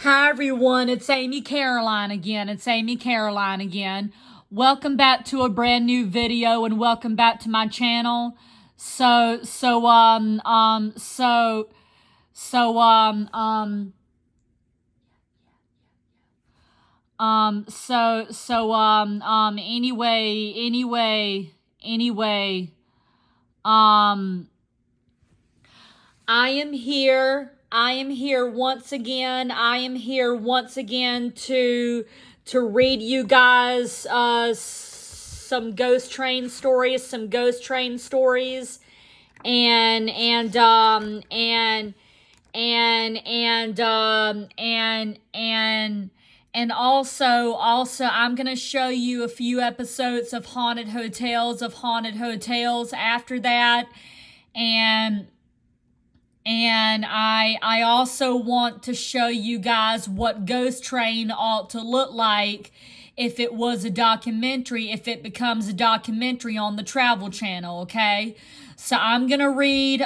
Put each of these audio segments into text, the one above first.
Hi everyone, it's Amy Caroline again. Welcome back to a brand new video and welcome back to my channel. So so um um so so so so anyway um I am here once again. I am here once again to read you guys some ghost train stories, and and um and and also I'm going to show you a few episodes of haunted hotels after that. And I also want to show you guys what Ghost Train ought to look like if it was a documentary, if it becomes a documentary on the Travel Channel, okay? So I'm gonna read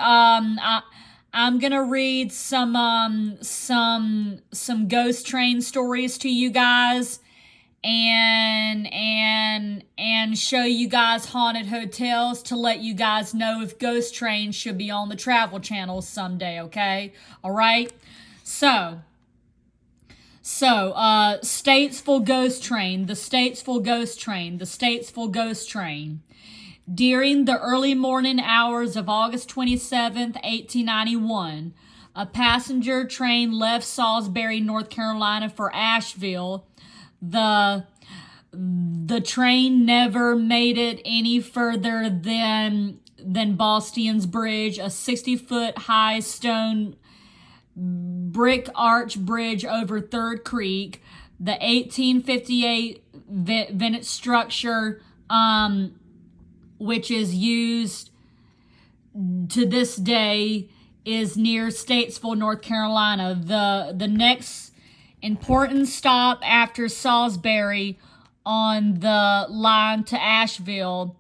some Ghost Train stories to you guys, and show you guys haunted hotels to let you guys know if Ghost Train should be on the Travel Channel someday, okay? All right? Statesville Ghost Train, the Statesville Ghost Train, the Statesville Ghost Train. During the early morning hours of August 27th, 1891, a passenger train left Salisbury, North Carolina for Asheville. The train never made it any further than Boston's Bridge, a 60-foot high stone brick arch bridge over Third Creek. The 1858 Venice structure, which is used to this day, is near Statesville, North Carolina. The next important stop after Salisbury on the line to Asheville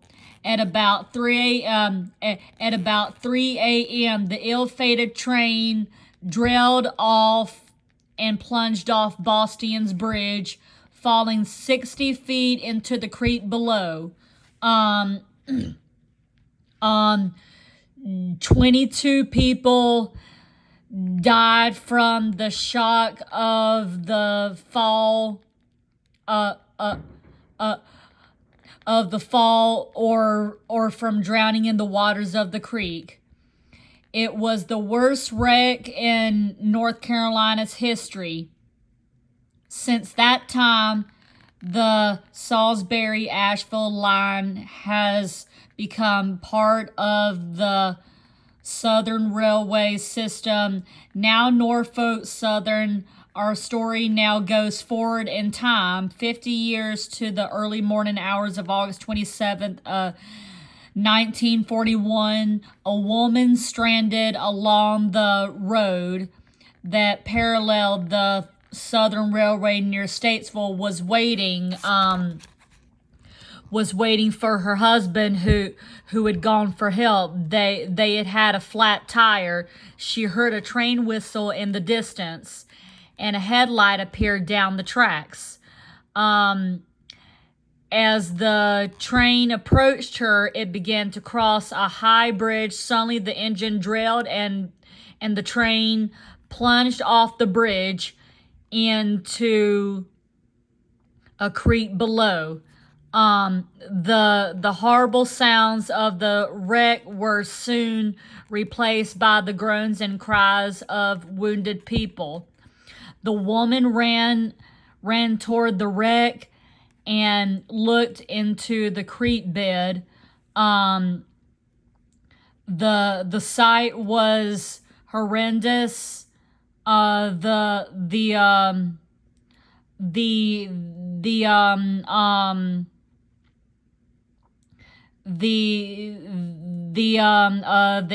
at about 3 a.m. the ill-fated train derailed off and plunged off Boston's Bridge, falling 60 feet into the creek below. 22 people died from the shock of the fall or from drowning in the waters of the creek. It was the worst wreck in North Carolina's history. Since that time, the Salisbury-Asheville line has become part of the Southern Railway system. Now Norfolk Southern. Our story now goes forward in time 50 years to the early morning hours of August 27th, 1941. A woman stranded along the road that paralleled the Southern Railway near Statesville was waiting for her husband who had gone for help. They had a flat tire. She heard a train whistle in the distance, and a headlight appeared down the tracks. As the train approached her, it began to cross a high bridge. Suddenly the engine derailed and the train plunged off the bridge into a creek below. The horrible sounds of the wreck were soon replaced by the groans and cries of wounded people. The woman ran toward the wreck and looked into the creek bed. The sight was horrendous. The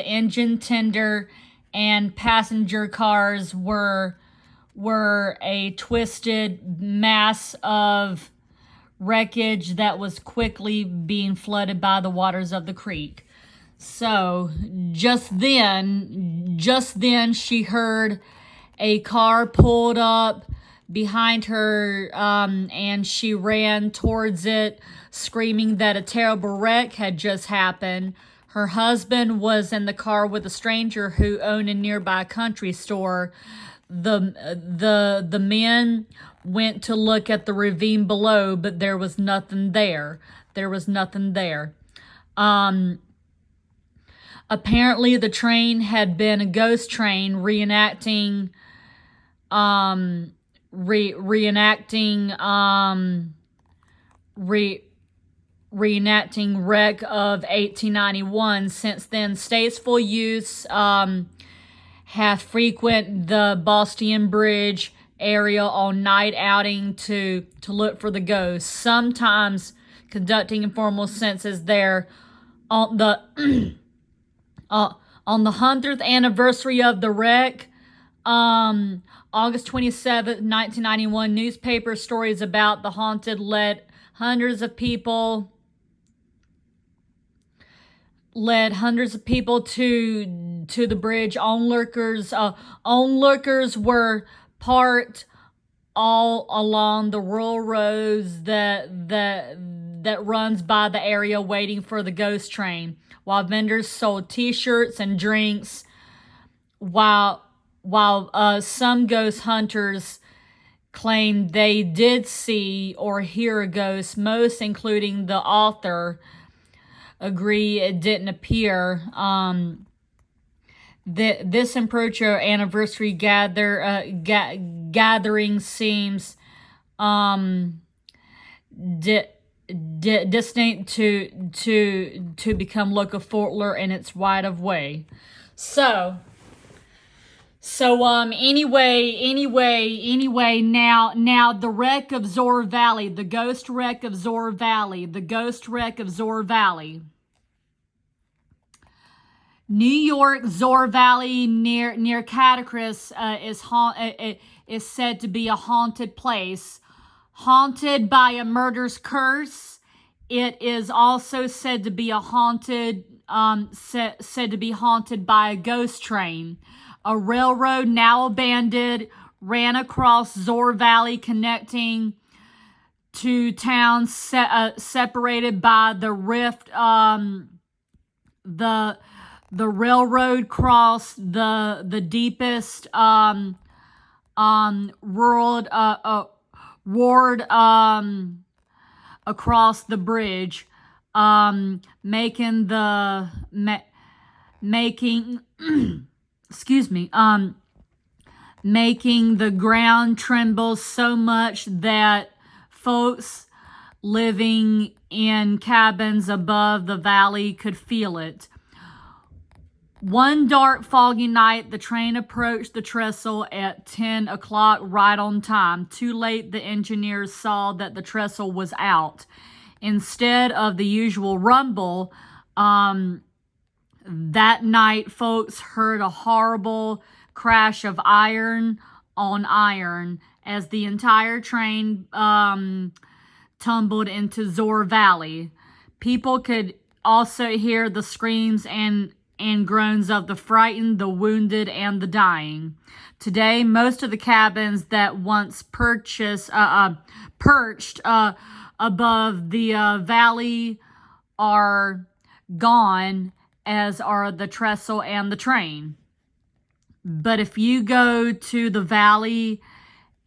engine tender and passenger cars were a twisted mass of wreckage that was quickly being flooded by the waters of the creek. So just then she heard a car pulled up behind her, and she ran towards it, screaming that a terrible wreck had just happened. Her husband was in the car with a stranger who owned a nearby country store. The men went to look at the ravine below, but there was nothing there. There was nothing there. Apparently, the train had been a ghost train reenacting wreck of 1891. Since then, Statesville youths have frequent the Boston Bridge area on night outing to look for the ghosts, sometimes conducting informal census there. On the on the 100th anniversary of the wreck, August 27th, 1991, newspaper stories about the haunted led hundreds of people to the bridge. Onlookers were parked all along the rural roads that runs by the area, waiting for the ghost train, while vendors sold T-shirts and drinks. While some ghost hunters claimed they did see or hear a ghost, most, including the author, agree it didn't appear. This approach anniversary gathering seems distinct to become local folklore in its right of way. So anyway, now the wreck of Zoar Valley, the ghost wreck of Zoar Valley, New York, Zoar Valley near Catacris is said to be a haunted place, haunted by a murder's curse. It is also said to be haunted by a ghost train. A railroad, now abandoned, ran across Zoar Valley, connecting two towns separated by the rift. The railroad crossed the deepest ward across the bridge, making the ground tremble so much that folks living in cabins above the valley could feel it. One dark, foggy night, the train approached the trestle at 10 o'clock, right on time. Too late, the engineers saw that the trestle was out. Instead of the usual rumble, that night, folks heard a horrible crash of iron on iron as the entire train tumbled into Zoar Valley. People could also hear the screams and groans of the frightened, the wounded, and the dying. Today, most of the cabins that once perched above the valley are gone, as are the trestle and the train. But if you go to the valley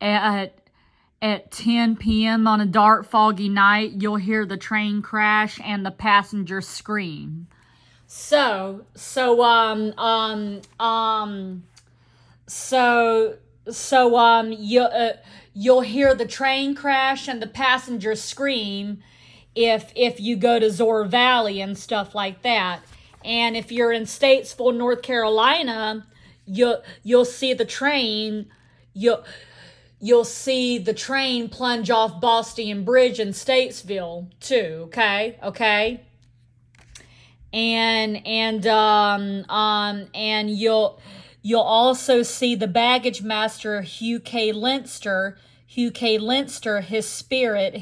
at 10 p.m. on a dark, foggy night, you'll hear the train crash and the passengers scream. You'll hear the train crash and the passengers scream if you go to Zoar Valley and stuff like that. And if you're in Statesville, North Carolina, you'll see the train. You'll see the train plunge off Boston Bridge in Statesville too. Okay. And you'll also see the baggage master Hugh K. Leinster, his spirit,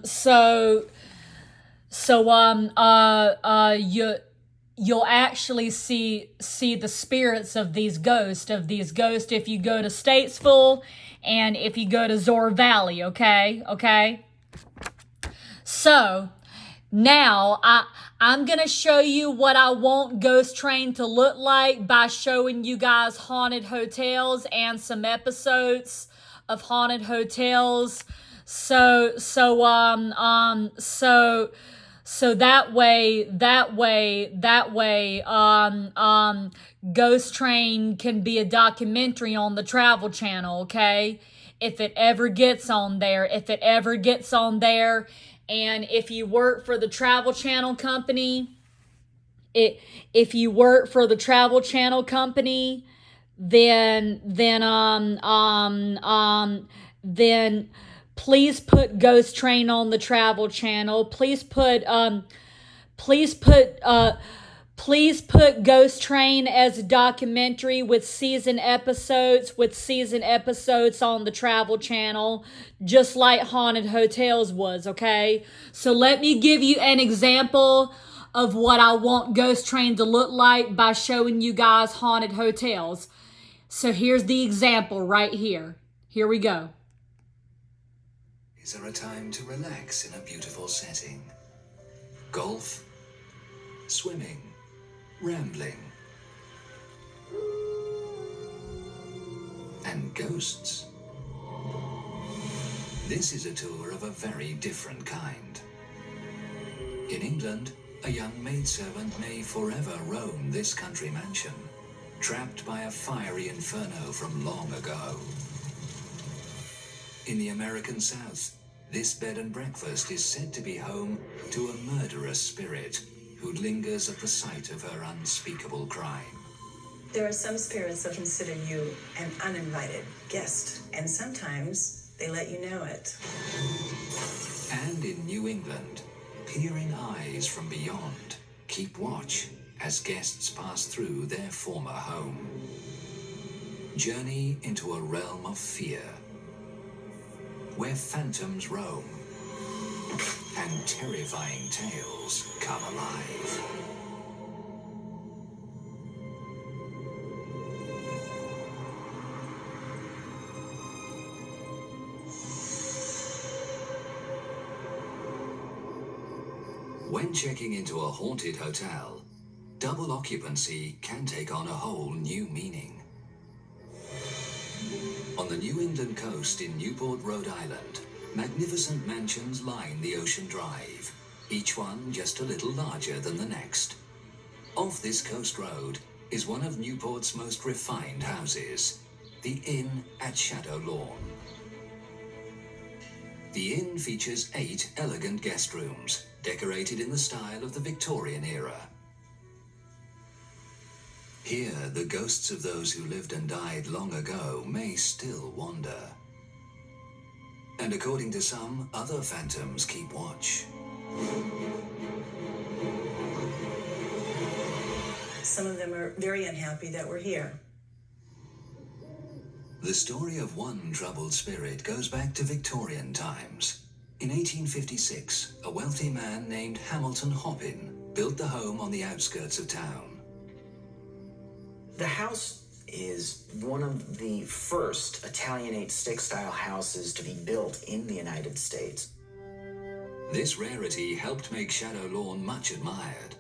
so So you'll actually see the spirits of these ghosts if you go to Statesville and if you go to Zor Valley, okay? So now I'm gonna show you what I want Ghost Train to look like by showing you guys haunted hotels and some episodes of haunted hotels. So that way, Ghost Train can be a documentary on the Travel Channel, okay? If it ever gets on there, and if you work for the Travel Channel company, if you work for the Travel Channel company, then please put Ghost Train on the Travel Channel. Please put Ghost Train as a documentary with season episodes on the Travel Channel, just like Haunted Hotels was, okay? So let me give you an example of what I want Ghost Train to look like by showing you guys haunted hotels. So here's the example right here. Here we go. Is there a time to relax in a beautiful setting? Golf, swimming, rambling, and ghosts. This is a tour of a very different kind. In England, a young maidservant may forever roam this country mansion, trapped by a fiery inferno from long ago. In the American South, this bed and breakfast is said to be home to a murderous spirit who lingers at the site of her unspeakable crime. There are some spirits that consider you an uninvited guest, and sometimes they let you know it. And in New England, peering eyes from beyond keep watch as guests pass through their former home. Journey into a realm of fear, where phantoms roam and terrifying tales come alive. When checking into a haunted hotel, double occupancy can take on a whole new meaning. On the New England coast in Newport, Rhode Island, magnificent mansions line the Ocean Drive, each one just a little larger than the next. Off this coast road is one of Newport's most refined houses, the Inn at Shadow Lawn. The inn features 8 elegant guest rooms, decorated in the style of the Victorian era. Here, the ghosts of those who lived and died long ago may still wander. And according to some, other phantoms keep watch. Some of them are very unhappy that we're here. The story of one troubled spirit goes back to Victorian times. In 1856, a wealthy man named Hamilton Hoppin built the home on the outskirts of town. The house is one of the first Italianate stick-style houses to be built in the United States. This rarity helped make Shadow Lawn much admired.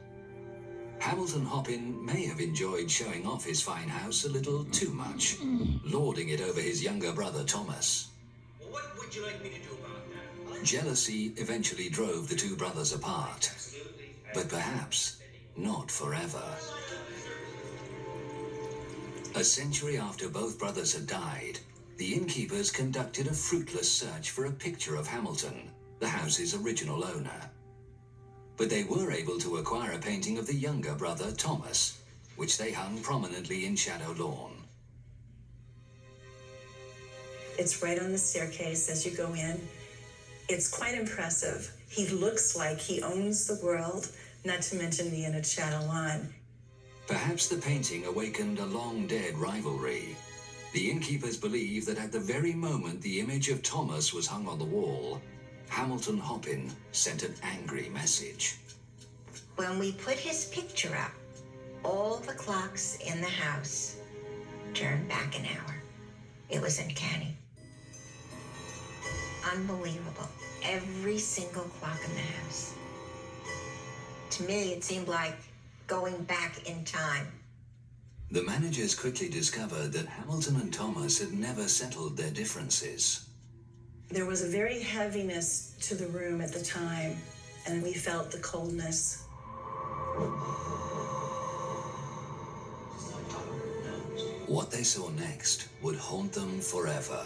Hamilton Hoppin may have enjoyed showing off his fine house a little too much, lording it over his younger brother Thomas. Well, what would you like me to do about that? Jealousy eventually drove the two brothers apart, but perhaps not forever. A century after both brothers had died, the innkeepers conducted a fruitless search for a picture of Hamilton, the house's original owner. But they were able to acquire a painting of the younger brother, Thomas, which they hung prominently in Shadow Lawn. It's right on the staircase as you go in. It's quite impressive. He looks like he owns the world, not to mention the inn at Shadow Lawn. Perhaps the painting awakened a long-dead rivalry. The innkeepers believe that at the very moment the image of Thomas was hung on the wall, Hamilton Hoppin sent an angry message. When we put his picture up, all the clocks in the house turned back an hour. It was uncanny. Unbelievable. Every single clock in the house. To me, it seemed like going back in time. The managers quickly discovered that Hamilton and Thomas had never settled their differences. There was a very heaviness to the room at the time, and we felt the coldness. What they saw next would haunt them forever.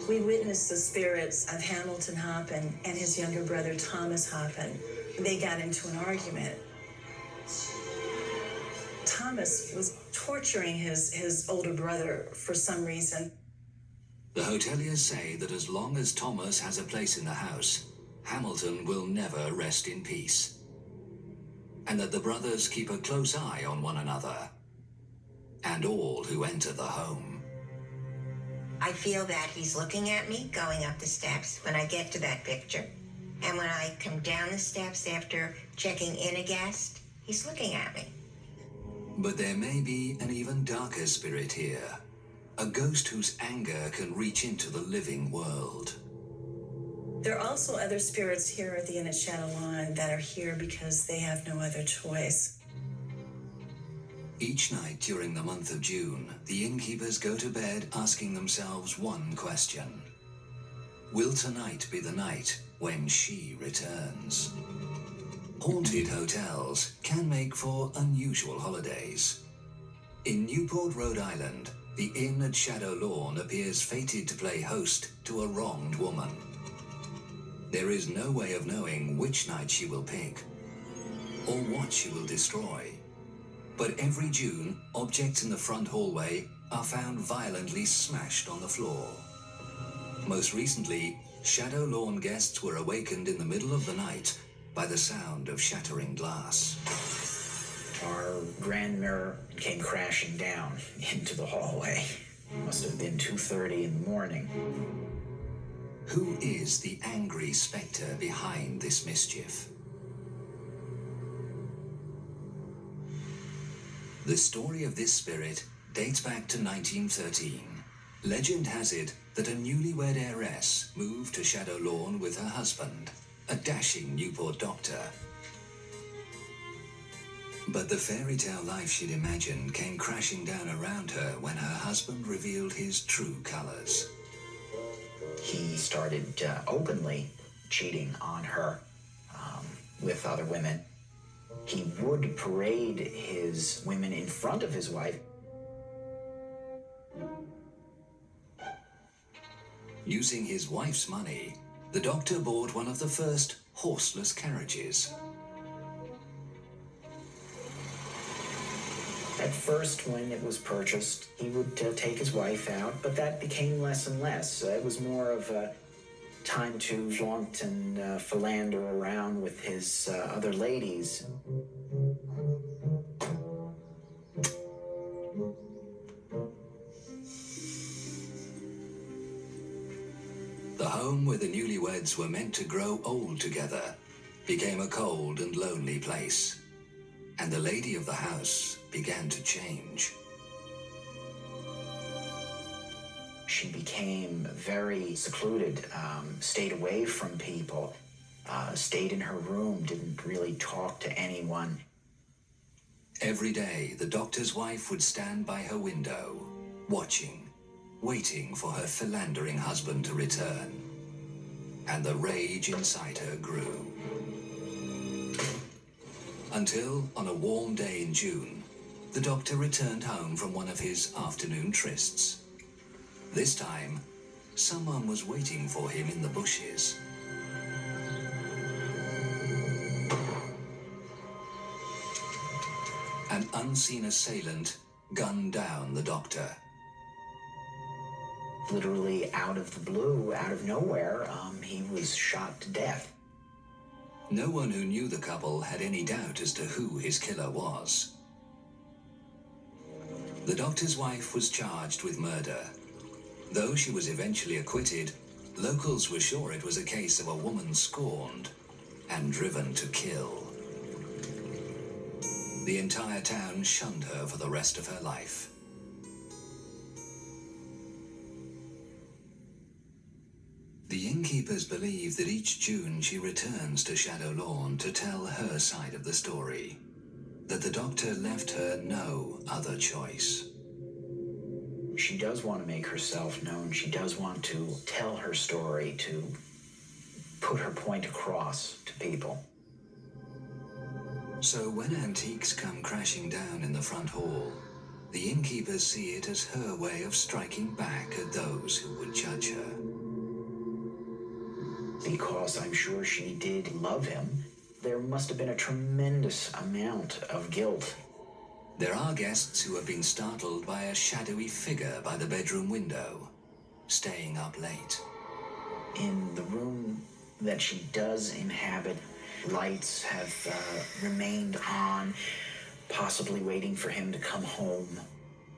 We witnessed the spirits of Hamilton Hoppin and his younger brother Thomas Hoppin. They got into an argument. Thomas was torturing his older brother for some reason. The hoteliers say that as long as Thomas has a place in the house, Hamilton will never rest in peace. And that the brothers keep a close eye on one another and all who enter the home. I feel that he's looking at me going up the steps when I get to that picture. And when I come down the steps after checking in a guest, he's looking at me. But there may be an even darker spirit here. A ghost whose anger can reach into the living world. There are also other spirits here at the Inn at Shadow Lawn that are here because they have no other choice. Each night during the month of June, the innkeepers go to bed asking themselves one question. Will tonight be the night when she returns? Haunted hotels can make for unusual holidays. In Newport, Rhode Island, the Inn at Shadow Lawn appears fated to play host to a wronged woman. There is no way of knowing which night she will pick or what she will destroy. But every June, objects in the front hallway are found violently smashed on the floor. Most recently, Shadow Lawn guests were awakened in the middle of the night by the sound of shattering glass. Our grand mirror came crashing down into the hallway. Must have been 2:30 in the morning. Who is the angry spectre behind this mischief? The story of this spirit dates back to 1913. Legend has it that a newlywed heiress moved to Shadow Lawn with her husband, a dashing Newport doctor. But the fairy tale life she'd imagined came crashing down around her when her husband revealed his true colors. He started openly cheating on her with other women. He would parade his women in front of his wife. Using his wife's money, the doctor bought one of the first horseless carriages. At first, when it was purchased, he would take his wife out, but that became less and less. It was more of a time to flaunt and philander around with his other ladies. The home where the newlyweds were meant to grow old together became a cold and lonely place, and the lady of the house began to change. She became very secluded, stayed away from people, stayed in her room, didn't really talk to anyone. Every day, the doctor's wife would stand by her window, watching, waiting for her philandering husband to return. And the rage inside her grew. Until, on a warm day in June, the doctor returned home from one of his afternoon trysts. This time, someone was waiting for him in the bushes. An unseen assailant gunned down the doctor. Literally out of the blue, out of nowhere, he was shot to death. No one who knew the couple had any doubt as to who his killer was. The doctor's wife was charged with murder. Though she was eventually acquitted, locals were sure it was a case of a woman scorned and driven to kill. The entire town shunned her for the rest of her life. The innkeepers believe that each June she returns to Shadow Lawn to tell her side of the story, that the doctor left her no other choice. She does want to make herself known. She does want to tell her story, to put her point across to people. So when antiques come crashing down in the front hall, the innkeepers see it as her way of striking back at those who would judge her. Because I'm sure she did love him, there must have been a tremendous amount of guilt. There are guests who have been startled by a shadowy figure by the bedroom window, staying up late. In the room that she does inhabit, lights have remained on, possibly waiting for him to come home.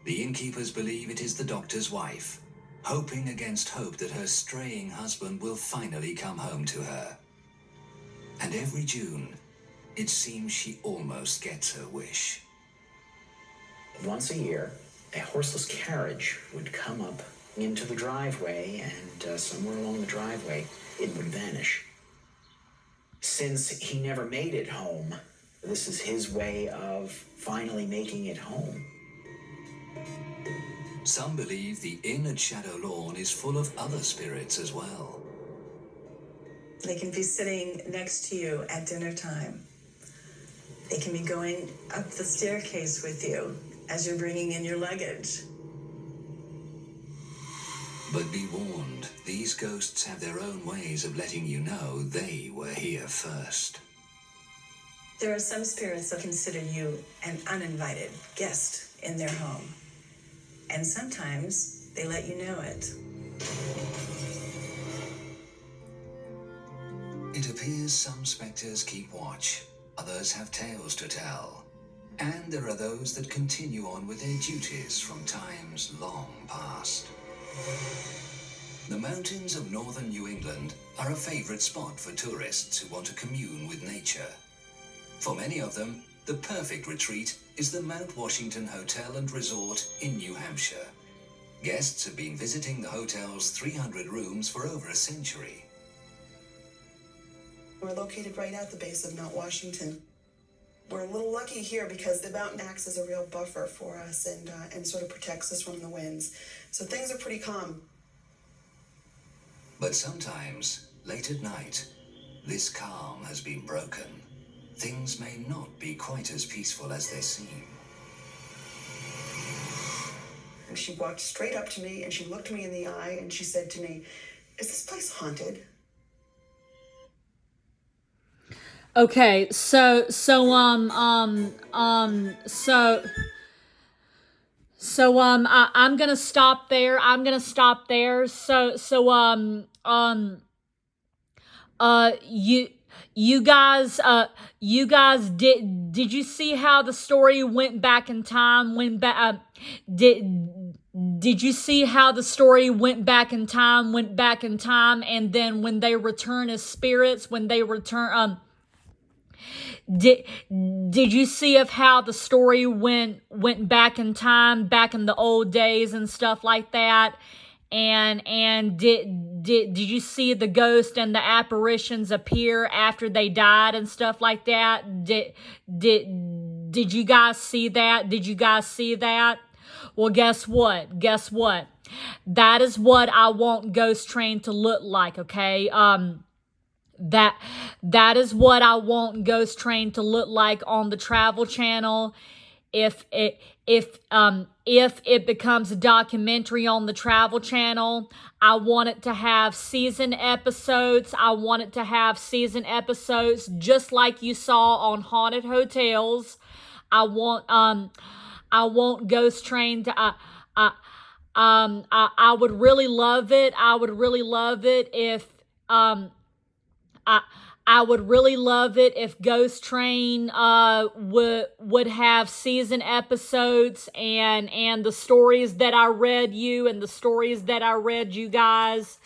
The innkeepers believe it is the doctor's wife, hoping against hope that her straying husband will finally come home to her. And every June, it seems she almost gets her wish. Once a year, a horseless carriage would come up into the driveway, and somewhere along the driveway, it would vanish. Since he never made it home, this is his way of finally making it home. Some believe the inn at Shadow Lawn is full of other spirits as well. They can be sitting next to you at dinner time. They can be going up the staircase with you as you're bringing in your luggage. But be warned, these ghosts have their own ways of letting you know they were here first. There are some spirits that consider you an uninvited guest in their home. And sometimes they let you know it. It appears some spectres keep watch, others have tales to tell, and there are those that continue on with their duties from times long past. The mountains of northern New England are a favorite spot for tourists who want to commune with nature. For many of them, the perfect retreat is the Mount Washington Hotel and Resort in New Hampshire. Guests have been visiting the hotel's 300 rooms for over a century. We're located right at the base of Mount Washington. We're a little lucky here because the mountain acts as a real buffer for us and sort of protects us from the winds. So things are pretty calm. But sometimes, late at night, this calm has been broken. Things may not be quite as peaceful as they seem. And she walked straight up to me and she looked me in the eye and she said to me, "Is this place haunted?" Okay, I'm gonna stop there. You guys, did you see how the story went back in time? Did you see how the story went back in time, and then when they return as spirits, did you see of how the story went back in time, back in the old days and stuff like that? And did you see the ghost and the apparitions appear after they died and stuff like that? Did you guys see that? Well, guess what? That is what I want Ghost Train to look like, okay? That is what I want Ghost Train to look like on the Travel Channel. If it becomes a documentary on the Travel Channel, I want it to have season episodes. Just like you saw on Haunted Hotels. I want Ghost Train to I would really love it. I would really love it if Ghost Train would have season episodes and the stories that I read you and the stories that I read you guys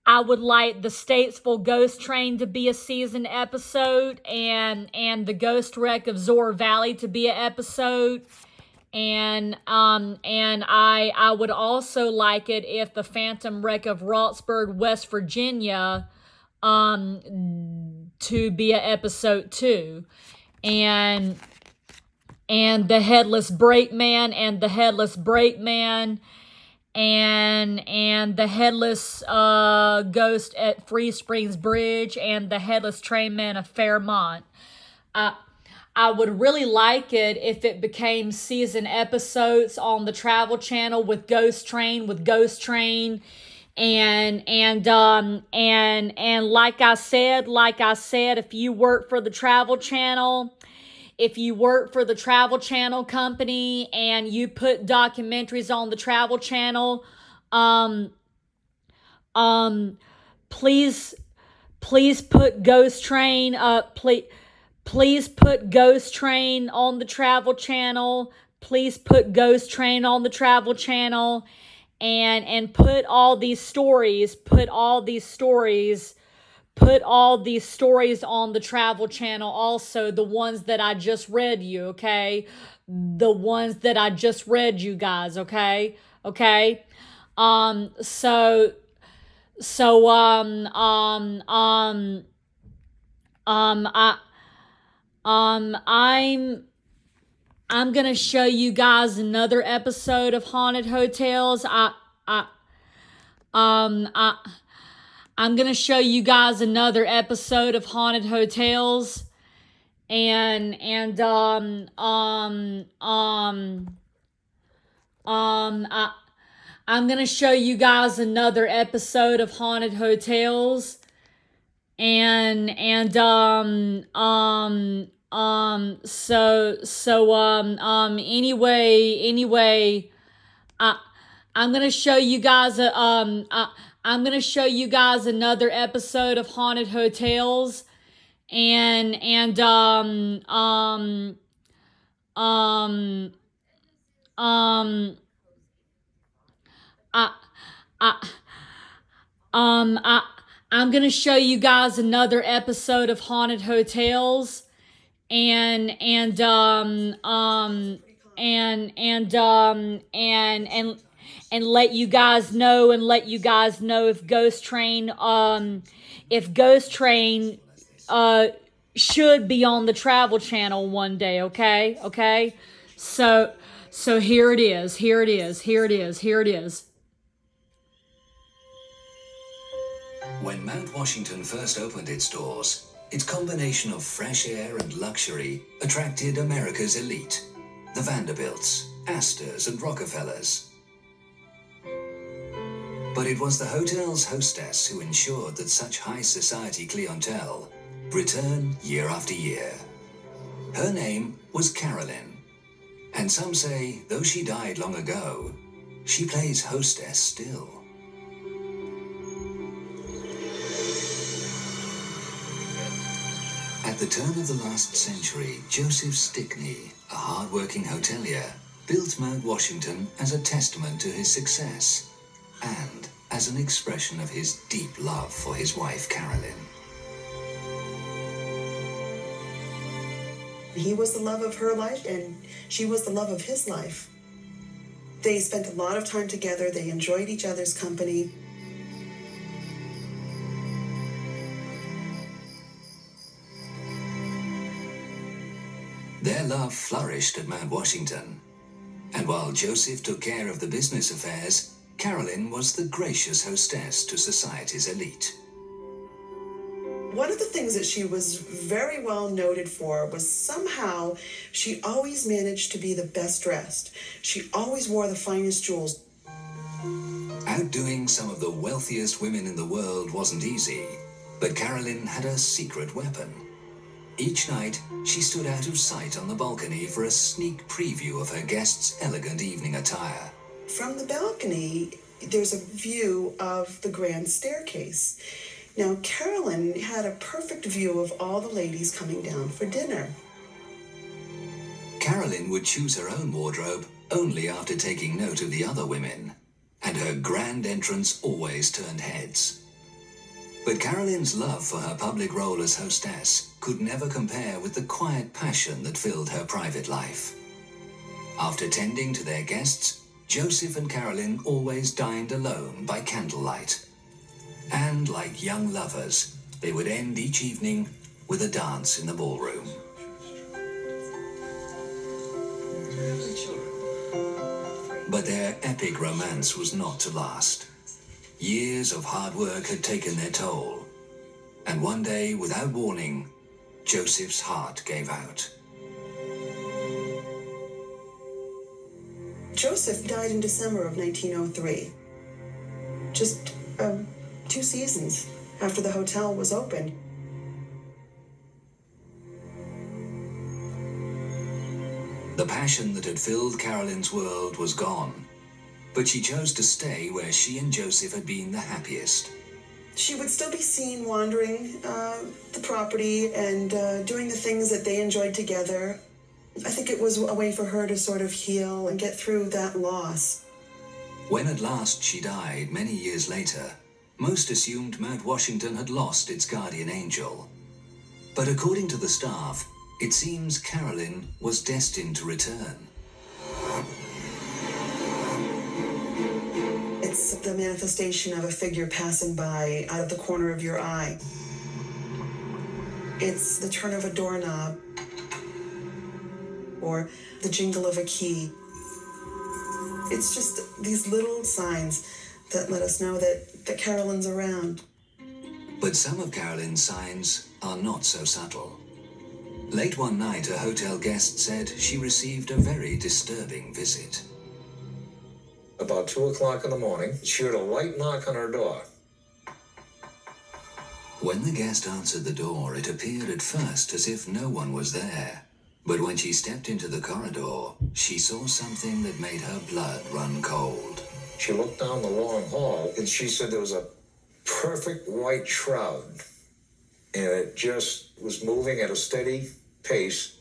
I would like the Statesville Ghost Train to be a season episode, and the Ghost Wreck of Zor Valley to be an episode. And I would also like it if the Phantom Wreck of Roxburgh, West Virginia, to be an episode too. And the Headless Brakeman and the Headless Brakeman and the Headless Ghost at Free Springs Bridge and the Headless Trainman of Fairmont. I would really like it if it became season episodes on the Travel Channel with Ghost Train, and like I said, if you work for the Travel Channel, if you work for the Travel Channel company and you put documentaries on the Travel Channel, please put Ghost Train up, Please put Ghost Train on the Travel Channel. Please put Ghost Train on the Travel Channel, and put all these stories on the Travel Channel also, the ones that I just read you, okay? The ones that I just read you guys, okay? Okay? I'm gonna show you guys another episode of Haunted Hotels. I'm gonna show you guys another episode of Haunted Hotels, I'm gonna show you guys another episode of Haunted Hotels, anyway, I'm gonna show you guys I'm gonna show you guys another episode of Haunted Hotels, I'm gonna show you guys another episode of Haunted Hotels, and let you guys know if Ghost Train should be on the Travel Channel one day, okay? So here it is. When Mount Washington first opened its doors, its combination of fresh air and luxury attracted America's elite, the Vanderbilts, Astors, and Rockefellers. But it was the hotel's hostess who ensured that such high society clientele returned year after year. Her name was Carolyn, and some say, though she died long ago, she plays hostess still. At the turn of the last century, Joseph Stickney, a hard-working hotelier, built Mount Washington as a testament to his success and as an expression of his deep love for his wife, Carolyn. He was the love of her life, and she was the love of his life. They spent a lot of time together. They enjoyed each other's company. Their love flourished at Mount Washington, and while Joseph took care of the business affairs, Carolyn was the gracious hostess to society's elite. One of the things that she was very well noted for was somehow she always managed to be the best dressed. She always wore the finest jewels. Outdoing some of the wealthiest women in the world wasn't easy, but Carolyn had a secret weapon. Each night, she stood out of sight on the balcony for a sneak preview of her guests' elegant evening attire. From the balcony, there's a view of the grand staircase. Now, Carolyn had a perfect view of all the ladies coming down for dinner. Carolyn would choose her own wardrobe only after taking note of the other women, and her grand entrance always turned heads. But Carolyn's love for her public role as hostess could never compare with the quiet passion that filled her private life. After tending to their guests, Joseph and Carolyn always dined alone by candlelight. And like young lovers, they would end each evening with a dance in the ballroom. But their epic romance was not to last. Years of hard work had taken their toll, and one day, without warning, Joseph's heart gave out. Joseph died in December of 1903, just 2 seasons after the hotel was opened. The passion that had filled Carolyn's world was gone, but she chose to stay where she and Joseph had been the happiest. She would still be seen wandering the property and doing the things that they enjoyed together. I think it was a way for her to sort of heal and get through that loss. When at last she died many years later, most assumed Mount Washington had lost its guardian angel. But according to the staff, it seems Carolyn was destined to return. It's the manifestation of a figure passing by out of the corner of your eye. It's the turn of a doorknob or the jingle of a key. It's just these little signs that let us know that Carolyn's around. But some of Carolyn's signs are not so subtle. Late one night, a hotel guest said she received a very disturbing visit. About 2 o'clock in the morning, she heard a light knock on her door. When the guest answered the door, it appeared at first as if no one was there. But when she stepped into the corridor, she saw something that made her blood run cold. She looked down the long hall, and she said there was a perfect white shroud, and it just was moving at a steady pace.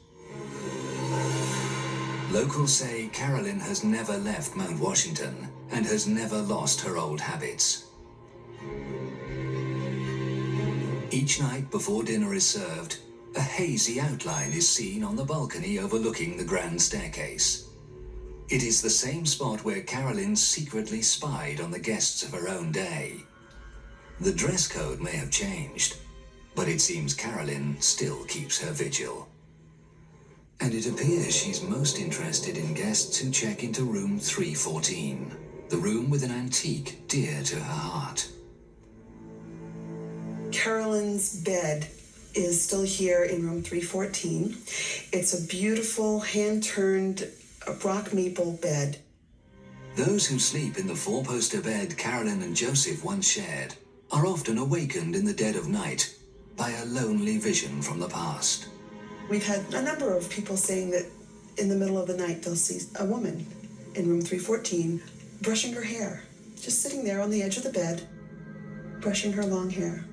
Locals say Carolyn has never left Mount Washington and has never lost her old habits. Each night before dinner is served, a hazy outline is seen on the balcony overlooking the grand staircase. It is the same spot where Carolyn secretly spied on the guests of her own day. The dress code may have changed, but it seems Carolyn still keeps her vigil. And it appears she's most interested in guests who check into room 314, the room with an antique dear to her heart. Carolyn's bed is still here in room 314. It's a beautiful hand-turned rock maple bed. Those who sleep in the four-poster bed Carolyn and Joseph once shared are often awakened in the dead of night by a lonely vision from the past. We've had a number of people saying that in the middle of the night they'll see a woman in room 314 brushing her hair, just sitting there on the edge of the bed, brushing her long hair.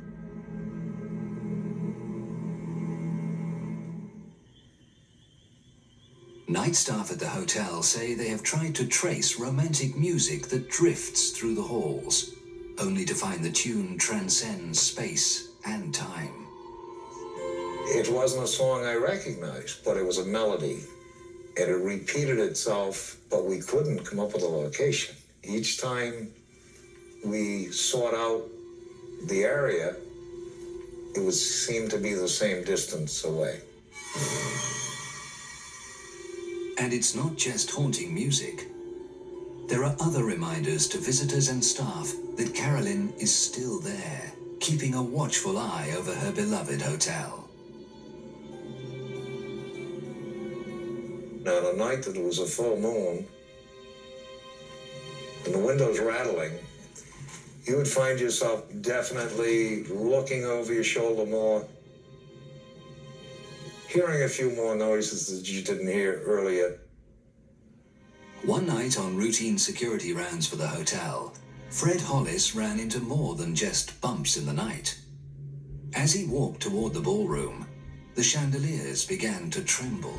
Night staff at the hotel say they have tried to trace romantic music that drifts through the halls, only to find the tune transcends space and time. It wasn't a song I recognized, but it was a melody, and it repeated itself, but we couldn't come up with a location. Each time we sought out the area, it seemed to be the same distance away. And it's not just haunting music. There are other reminders to visitors and staff that Carolyn is still there, keeping a watchful eye over her beloved hotel. Now, on a night that it was a full moon, and the windows rattling, you would find yourself definitely looking over your shoulder more, hearing a few more noises that you didn't hear earlier. One night on routine security rounds for the hotel, Fred Hollis ran into more than just bumps in the night. As he walked toward the ballroom, the chandeliers began to tremble.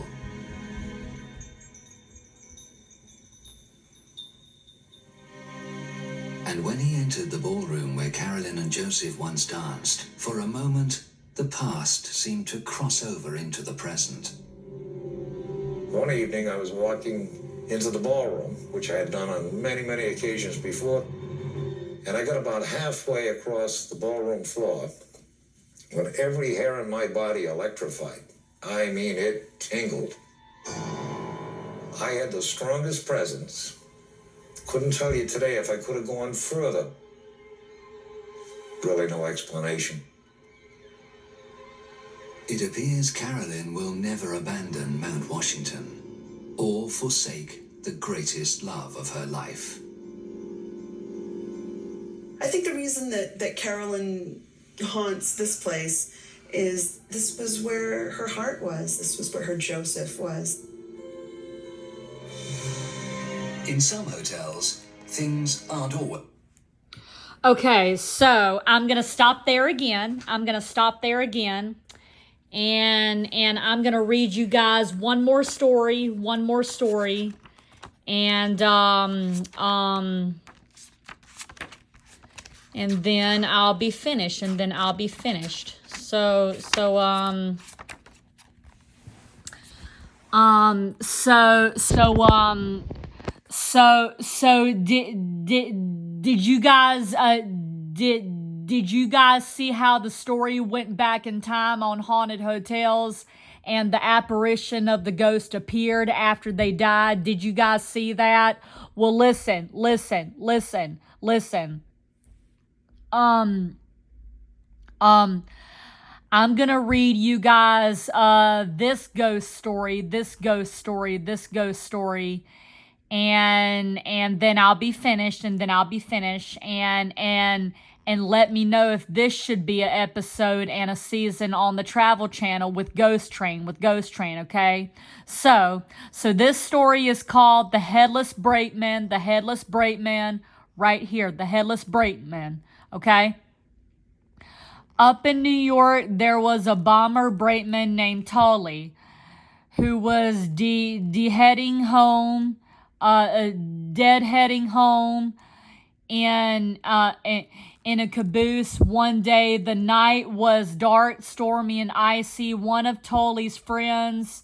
Joseph once danced, for a moment, the past seemed to cross over into the present. One evening I was walking into the ballroom, which I had done on many, many occasions before, and I got about halfway across the ballroom floor when every hair in my body electrified. I mean, it tingled. I had the strongest presence. Couldn't tell you today if I could have gone further. Really no explanation. It appears Carolyn will never abandon Mount Washington or forsake the greatest love of her life. I think the reason that Carolyn haunts this place is this was where her heart was. This was where her Joseph was. In some hotels, things aren't always... Okay, so I'm going to stop there again. And I'm going to read you guys one more story. And then I'll be finished. So did you guys did you guys see how the story went back in time on haunted hotels and the apparition of the ghost appeared after they died? Did you guys see that? Well, listen. I'm gonna read you guys this ghost story, and then I'll be finished, and let me know if this should be an episode and a season on the Travel Channel with Ghost Train, okay? So this story is called The Headless Brakeman, right here, The Headless Brakeman, okay? Up in New York, there was a bomber brakeman named Tully who was deadheading home in a caboose. One day, the night was dark, stormy, and icy. One of Tully's friends,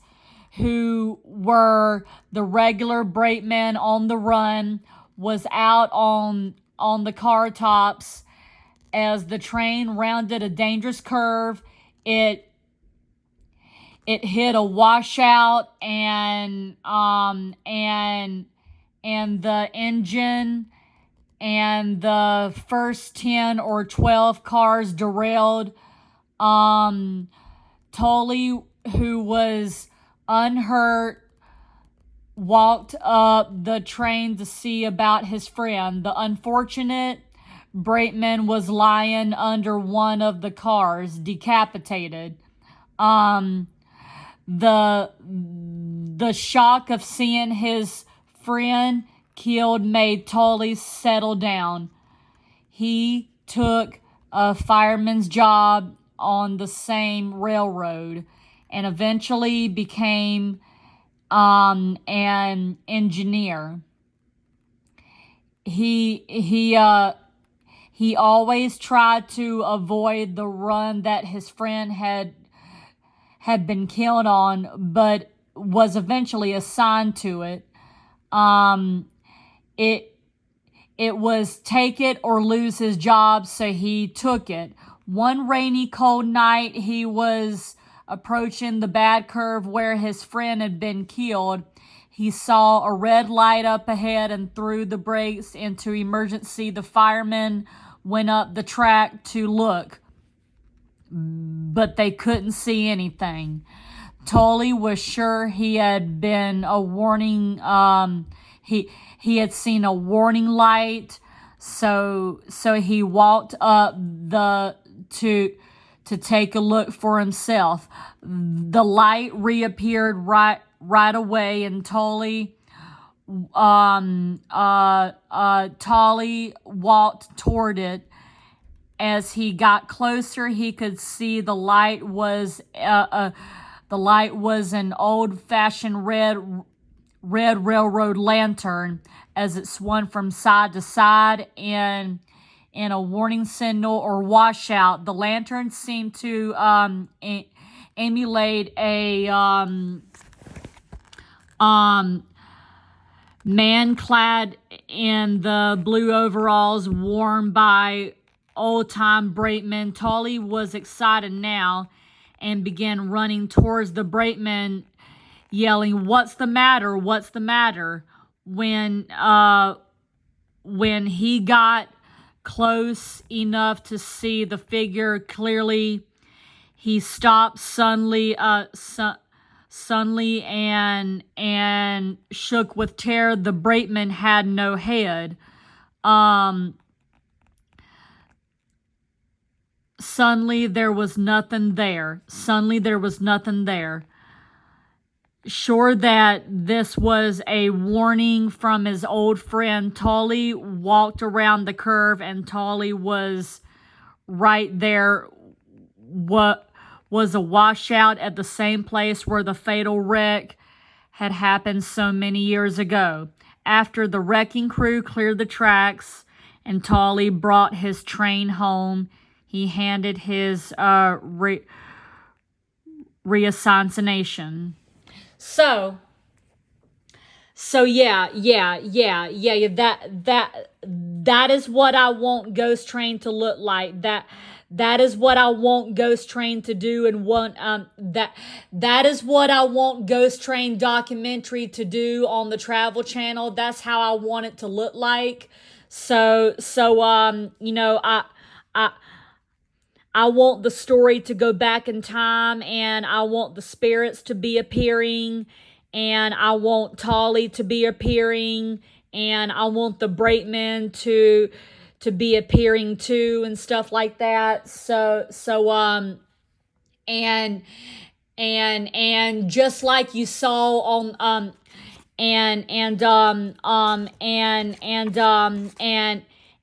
who were the regular brakemen on the run, was out on the car tops. As the train rounded a dangerous curve, it hit a washout, and the engine and the first 10 or 12 cars derailed. Tully, who was unhurt, walked up the train to see about his friend. The unfortunate brakeman was lying under one of the cars, decapitated. The shock of seeing his friend killed made Tully settle down. He took a fireman's job on the same railroad and eventually became an engineer. He always tried to avoid the run that his friend had been killed on, but was eventually assigned to it. It was take it or lose his job, so he took it. One rainy, cold night, he was approaching the bad curve where his friend had been killed. He saw a red light up ahead and threw the brakes into emergency. The firemen went up the track to look, but they couldn't see anything. Tully was sure he had been a warning. He had seen a warning light, so he walked up to take a look for himself. The light reappeared right away, and Tully walked toward it. As he got closer, he could see the light was an old-fashioned red railroad lantern as it swung from side to side. And in a warning signal or washout. The lantern seemed to emulate a man clad in the blue overalls worn by old-time brakeman. Tully was excited now and began running towards the brakeman, yelling, "What's the matter? What's the matter?" When he got close enough to see the figure clearly, he stopped suddenly and shook with terror. The brakeman had no head. Suddenly there was nothing there. Sure that this was a warning from his old friend, Tully walked around the curve, and Tully was right there. What was a washout at the same place where the fatal wreck had happened so many years ago. After the wrecking crew cleared the tracks and Tully brought his train home, he handed his reassignation. So yeah, that is what I want Ghost Train to look like. That is what I want Ghost Train to do, and that is what I want Ghost Train documentary to do on the Travel Channel. That's how I want it to look like. So you know, I want the story to go back in time, and I want the spirits to be appearing, and I want Tully to be appearing, and I want the brakemen to be appearing too, and stuff like that. So and just like you saw on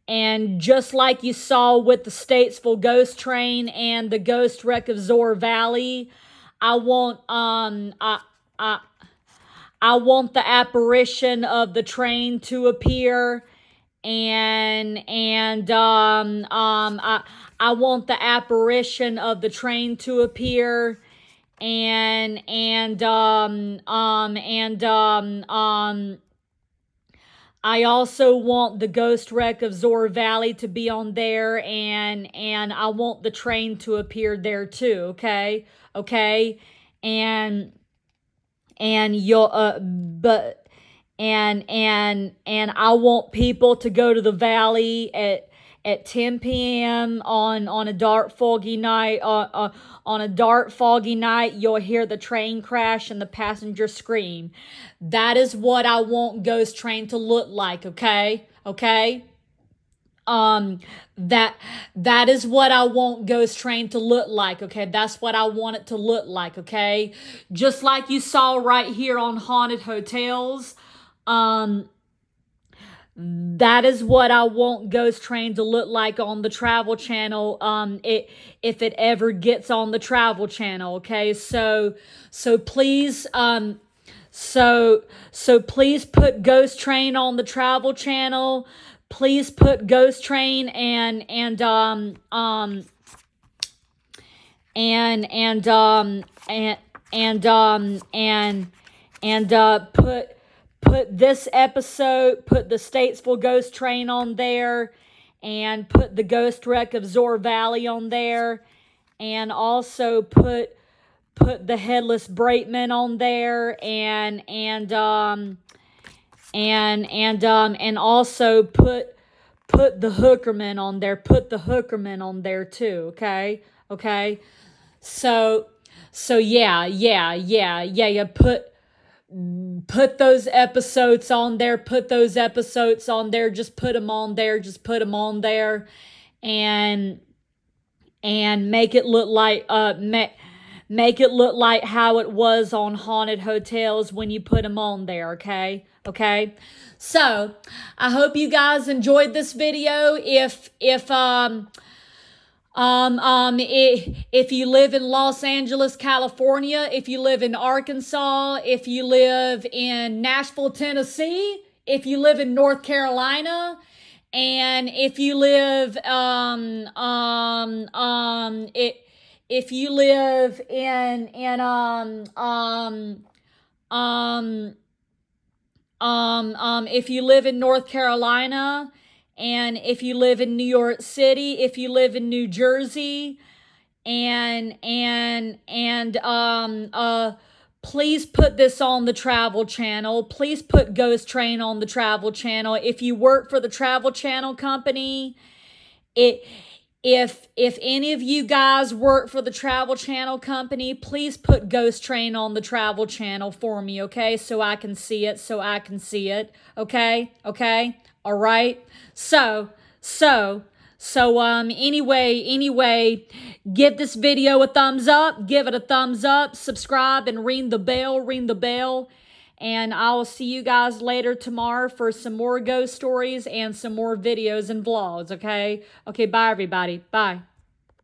and just like you saw with the Statesville Ghost Train and the ghost wreck of Zoar Valley, I want I want the apparition of the train to appear, and I want the apparition of the train to appear, and I also want the ghost wreck of Zoar Valley to be on there, and I want the train to appear there too. Okay, and you'll and I want people to go to the valley at 10 p.m. on a dark foggy night. On a dark foggy night, you'll hear the train crash and the passenger scream. That is what I want Ghost Train to look like. Okay. That is what I want Ghost Train to look like. Okay, that's what I want it to look like. Okay, just like you saw right here on Haunted Hotels. That is what I want Ghost Train to look like on the Travel Channel. If it ever gets on the Travel Channel. Okay, so please so please put Ghost Train on the Travel Channel. Please put Ghost Train and put this episode, put the Statesville Ghost Train on there, and put the ghost wreck of Zoar Valley on there, and also put the headless brakeman on there, and also put the hookerman on there. Put the hookerman on there too. Okay. So yeah. Put those episodes on there. Put those episodes on there. Just put them on there. And make it look like make it look like how it was on Haunted Hotels when you put them on there. Okay. So I hope you guys enjoyed this video. If you live in Los Angeles, California, if you live in Arkansas, if you live in Nashville, Tennessee, if you live in North Carolina, And if you live if you live if you live in North Carolina, and if you live in New York City, if you live in New Jersey, and please put this on the Travel Channel. Please put Ghost Train on the Travel Channel. If you work for the Travel Channel company, if any of you guys work for the Travel Channel company, please put Ghost Train on the Travel Channel for me, okay? So I can see it, okay? Okay? All right? Anyway, give this video a thumbs up, give it a thumbs up, subscribe, and ring the bell. And I'll see you guys later tomorrow for some more ghost stories and some more videos and vlogs, okay? Okay, bye everybody. Bye.